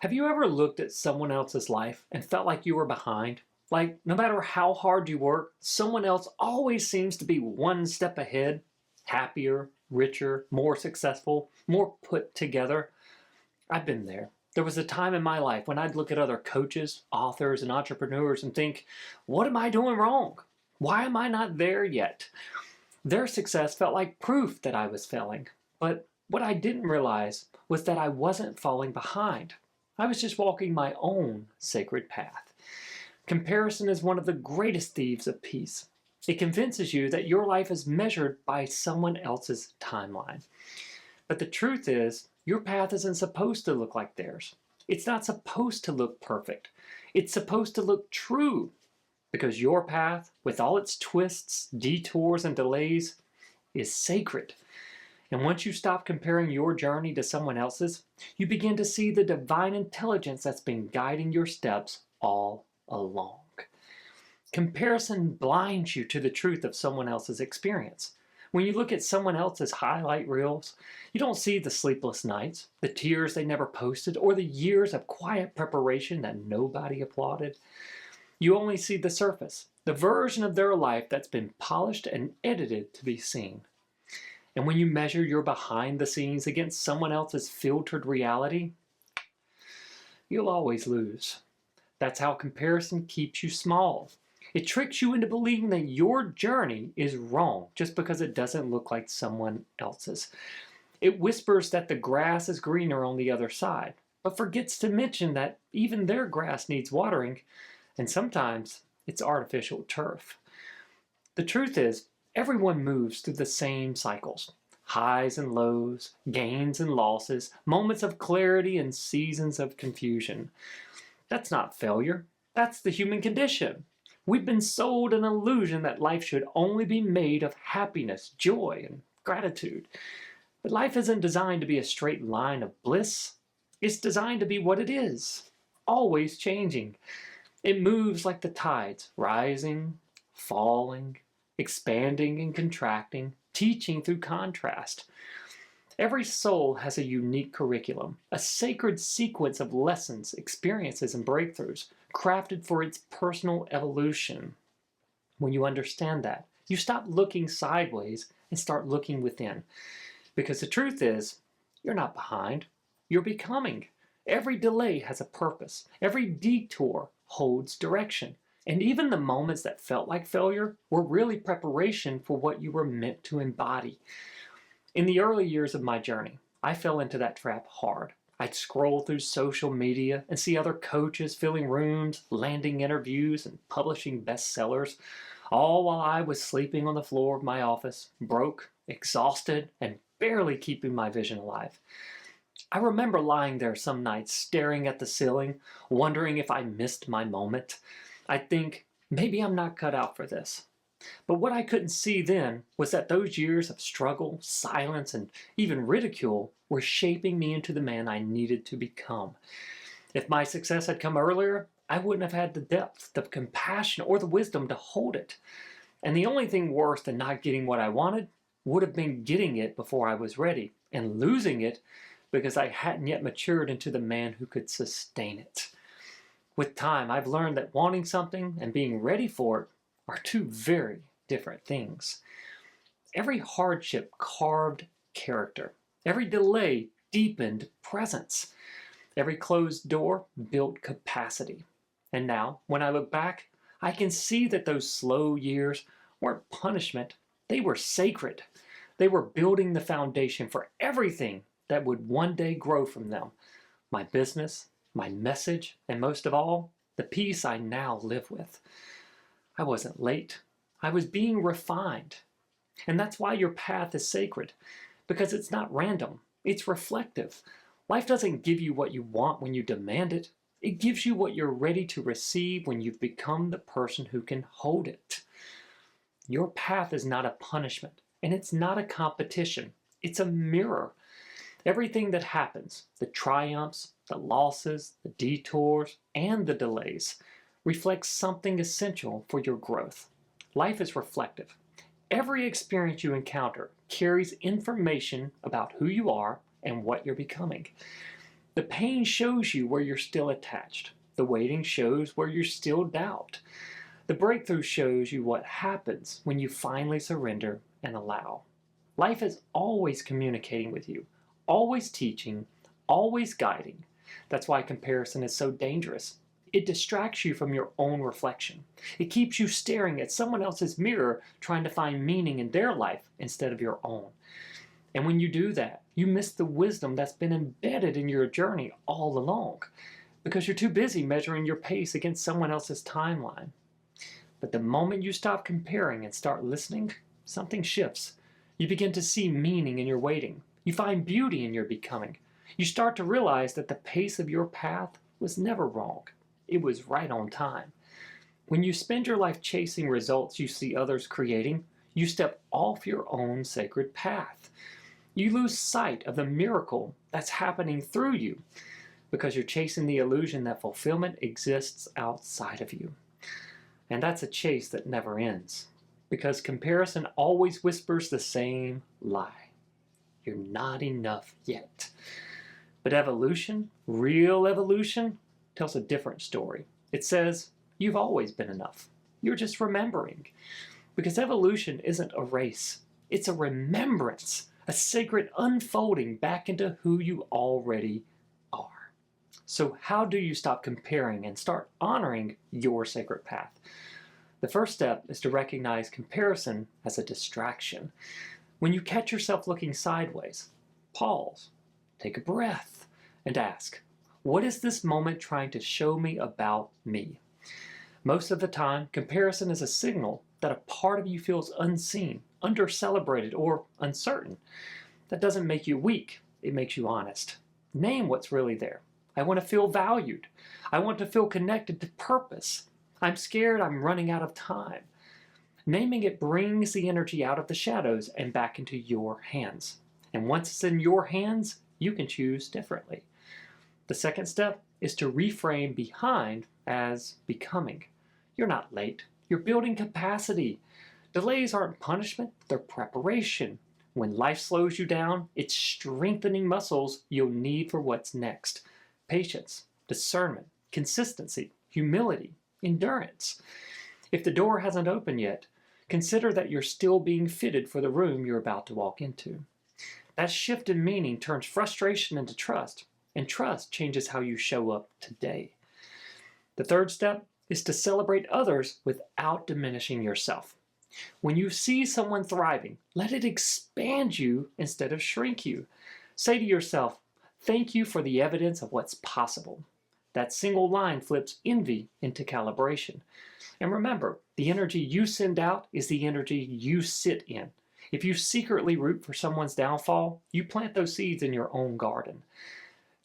Have you ever looked at someone else's life and felt like you were behind? Like, no matter how hard you work, someone else always seems to be one step ahead, happier, richer, more successful, more put together. I've been there. There was a time in my life when I'd look at other coaches, authors, and entrepreneurs and think, what am I doing wrong? Why am I not there yet? Their success felt like proof that I was failing. But what I didn't realize was that I wasn't falling behind. I was just walking my own sacred path. Comparison is one of the greatest thieves of peace. It convinces you that your life is measured by someone else's timeline. But the truth is, your path isn't supposed to look like theirs. It's not supposed to look perfect. It's supposed to look true. Because your path, with all its twists, detours, and delays, is sacred. And once you stop comparing your journey to someone else's, you begin to see the divine intelligence that's been guiding your steps all along. Comparison blinds you to the truth of someone else's experience. When you look at someone else's highlight reels, you don't see the sleepless nights, the tears they never posted, or the years of quiet preparation that nobody applauded. You only see the surface, the version of their life that's been polished and edited to be seen. And when you measure your behind the scenes against someone else's filtered reality, you'll always lose. That's how comparison keeps you small. It tricks you into believing that your journey is wrong just because it doesn't look like someone else's. It whispers that the grass is greener on the other side, but forgets to mention that even their grass needs watering, and sometimes it's artificial turf. The truth is, everyone moves through the same cycles. Highs and lows, gains and losses, moments of clarity and seasons of confusion. That's not failure. That's the human condition. We've been sold an illusion that life should only be made of happiness, joy, and gratitude. But life isn't designed to be a straight line of bliss. It's designed to be what it is, always changing. It moves like the tides, rising, falling, expanding and contracting, teaching through contrast. Every soul has a unique curriculum, a sacred sequence of lessons, experiences, and breakthroughs, crafted for its personal evolution. When you understand that, you stop looking sideways and start looking within. Because the truth is, you're not behind, you're becoming. Every delay has a purpose. Every detour holds direction. And even the moments that felt like failure were really preparation for what you were meant to embody. In the early years of my journey, I fell into that trap hard. I'd scroll through social media and see other coaches filling rooms, landing interviews, and publishing bestsellers, all while I was sleeping on the floor of my office, broke, exhausted, and barely keeping my vision alive. I remember lying there some nights staring at the ceiling, wondering if I missed my moment. I'd think, maybe I'm not cut out for this. But what I couldn't see then was that those years of struggle, silence, and even ridicule were shaping me into the man I needed to become. If my success had come earlier, I wouldn't have had the depth, the compassion, or the wisdom to hold it. And the only thing worse than not getting what I wanted would have been getting it before I was ready, and losing it because I hadn't yet matured into the man who could sustain it. With time, I've learned that wanting something and being ready for it are two very different things. Every hardship carved character. Every delay deepened presence. Every closed door built capacity. And now, when I look back, I can see that those slow years weren't punishment. They were sacred. They were building the foundation for everything that would one day grow from them. My business, my message, and most of all, the peace I now live with. I wasn't late. I was being refined. And that's why your path is sacred, because it's not random. It's reflective. Life doesn't give you what you want when you demand it. It gives you what you're ready to receive when you've become the person who can hold it. Your path is not a punishment, and it's not a competition. It's a mirror. Everything that happens, the triumphs, the losses, the detours, and the delays, reflects something essential for your growth. Life is reflective. Every experience you encounter carries information about who you are and what you're becoming. The pain shows you where you're still attached. The waiting shows where you still doubt. The breakthrough shows you what happens when you finally surrender and allow. Life is always communicating with you, always teaching, always guiding. That's why comparison is so dangerous. It distracts you from your own reflection. It keeps you staring at someone else's mirror, trying to find meaning in their life instead of your own. And when you do that, you miss the wisdom that's been embedded in your journey all along, because you're too busy measuring your pace against someone else's timeline. But the moment you stop comparing and start listening, something shifts. You begin to see meaning in your waiting. You find beauty in your becoming. You start to realize that the pace of your path was never wrong. It was right on time. When you spend your life chasing results you see others creating, you step off your own sacred path. You lose sight of the miracle that's happening through you because you're chasing the illusion that fulfillment exists outside of you. And that's a chase that never ends, because comparison always whispers the same lie. You're not enough yet. But evolution, real evolution, tells a different story. It says, you've always been enough. You're just remembering. Because evolution isn't a race. It's a remembrance, a sacred unfolding back into who you already are. So how do you stop comparing and start honoring your sacred path? The first step is to recognize comparison as a distraction. When you catch yourself looking sideways, pause, take a breath, and ask, what is this moment trying to show me about me? Most of the time, comparison is a signal that a part of you feels unseen, under-celebrated, or uncertain. That doesn't make you weak, it makes you honest. Name what's really there. I want to feel valued. I want to feel connected to purpose. I'm scared I'm running out of time. Naming it brings the energy out of the shadows and back into your hands. And once it's in your hands, you can choose differently. The second step is to reframe behind as becoming. You're not late. You're building capacity. Delays aren't punishment, they're preparation. When life slows you down, it's strengthening muscles you'll need for what's next. Patience, discernment, consistency, humility, endurance. If the door hasn't opened yet, consider that you're still being fitted for the room you're about to walk into. That shift in meaning turns frustration into trust, and trust changes how you show up today. The third step is to celebrate others without diminishing yourself. When you see someone thriving, let it expand you instead of shrink you. Say to yourself, thank you for the evidence of what's possible. That single line flips envy into calibration. And remember, the energy you send out is the energy you sit in. If you secretly root for someone's downfall, you plant those seeds in your own garden.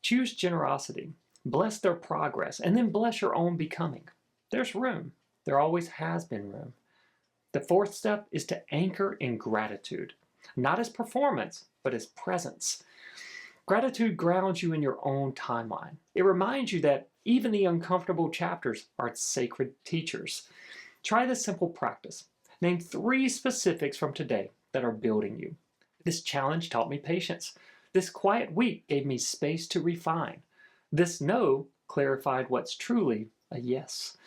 Choose generosity, bless their progress, and then bless your own becoming. There's room. There always has been room. The fourth step is to anchor in gratitude, not as performance, but as presence. Gratitude grounds you in your own timeline. It reminds you that even the uncomfortable chapters are sacred teachers. Try this simple practice. Name 3 specifics from today that are building you. This challenge taught me patience. This quiet week gave me space to refine. This no clarified what's truly a yes.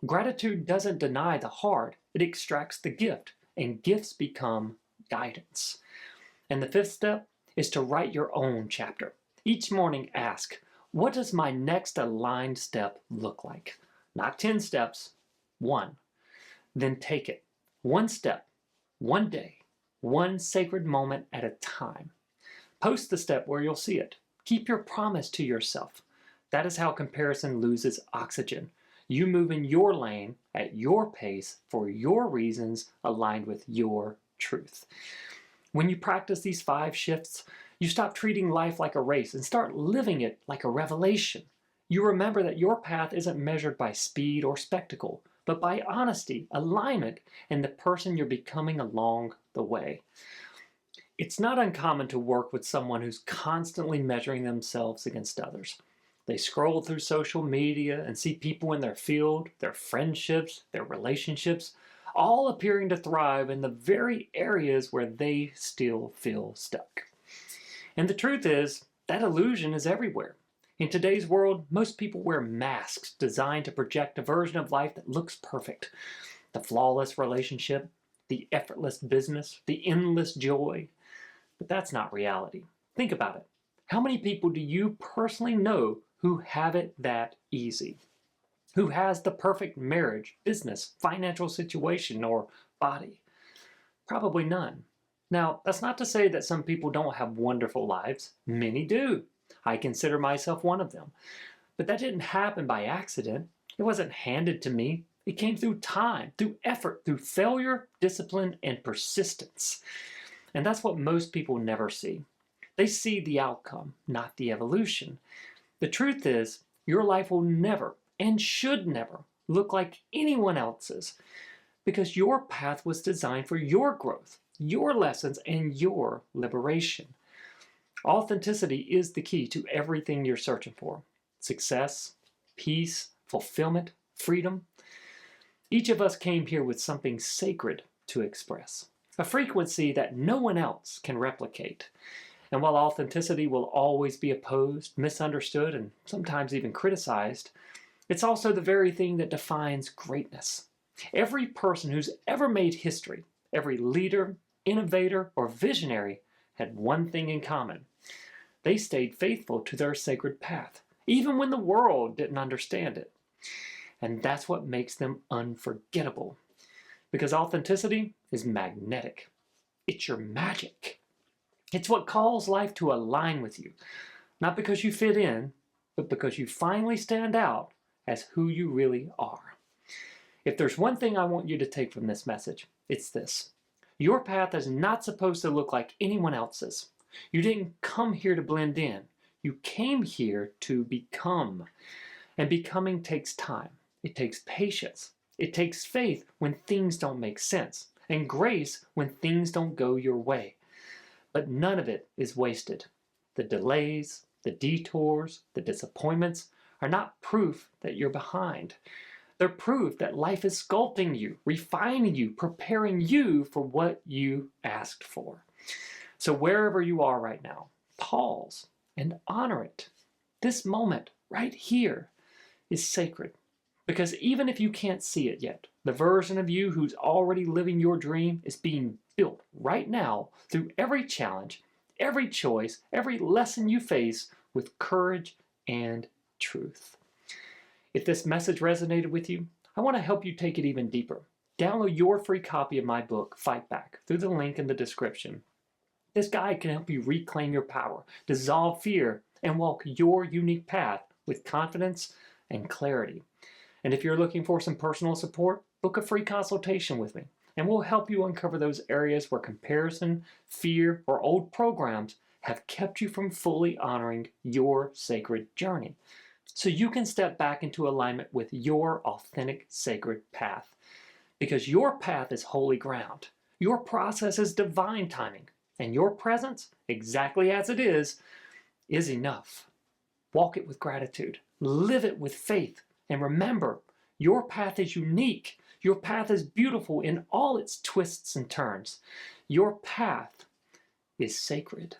Gratitude doesn't deny the hard, it extracts the gift, and gifts become guidance. And the 5th step is to write your own chapter. Each morning ask, what does my next aligned step look like? Not 10 steps, 1. Then take it, 1 step, 1 day, 1 sacred moment at a time. Post the step where you'll see it. Keep your promise to yourself. That is how comparison loses oxygen. You move in your lane, at your pace, for your reasons, aligned with your truth. When you practice these 5 shifts, you stop treating life like a race and start living it like a revelation. You remember that your path isn't measured by speed or spectacle, but by honesty, alignment, and the person you're becoming along the way. It's not uncommon to work with someone who's constantly measuring themselves against others. They scroll through social media and see people in their field, their friendships, their relationships, all appearing to thrive in the very areas where they still feel stuck. And the truth is, that illusion is everywhere. In today's world, most people wear masks designed to project a version of life that looks perfect. The flawless relationship, the effortless business, the endless joy. But that's not reality. Think about it. How many people do you personally know who have it that easy? Who has the perfect marriage, business, financial situation, or body? Probably none. Now, that's not to say that some people don't have wonderful lives. Many do. I consider myself one of them. But that didn't happen by accident. It wasn't handed to me. It came through time, through effort, through failure, discipline, and persistence. And that's what most people never see. They see the outcome, not the evolution. The truth is, your life will never and should never look like anyone else's, because your path was designed for your growth, your lessons, and your liberation. Authenticity is the key to everything you're searching for. Success, peace, fulfillment, freedom. Each of us came here with something sacred to express, a frequency that no one else can replicate. And while authenticity will always be opposed, misunderstood, and sometimes even criticized, it's also the very thing that defines greatness. Every person who's ever made history, every leader, innovator, or visionary had one thing in common. They stayed faithful to their sacred path, even when the world didn't understand it. And that's what makes them unforgettable. Because authenticity is magnetic. It's your magic. It's what calls life to align with you. Not because you fit in, but because you finally stand out as who you really are. If there's one thing I want you to take from this message, it's this. Your path is not supposed to look like anyone else's. You didn't come here to blend in. You came here to become. And becoming takes time. It takes patience. It takes faith when things don't make sense, and grace when things don't go your way. But none of it is wasted. The delays, the detours, the disappointments are not proof that you're behind. They're proof that life is sculpting you, refining you, preparing you for what you asked for. So wherever you are right now, pause and honor it. This moment right here is sacred. Because even if you can't see it yet, the version of you who's already living your dream is being built right now through every challenge, every choice, every lesson you face with courage and truth. If this message resonated with you, I want to help you take it even deeper. Download your free copy of my book, Fight Back, through the link in the description. This guide can help you reclaim your power, dissolve fear, and walk your unique path with confidence and clarity. And if you're looking for some personal support, book a free consultation with me, and we'll help you uncover those areas where comparison, fear, or old programs have kept you from fully honoring your sacred journey, so you can step back into alignment with your authentic sacred path. Because your path is holy ground, your process is divine timing, and your presence, exactly as it is enough. Walk it with gratitude, live it with faith, and remember, your path is unique. Your path is beautiful in all its twists and turns. Your path is sacred.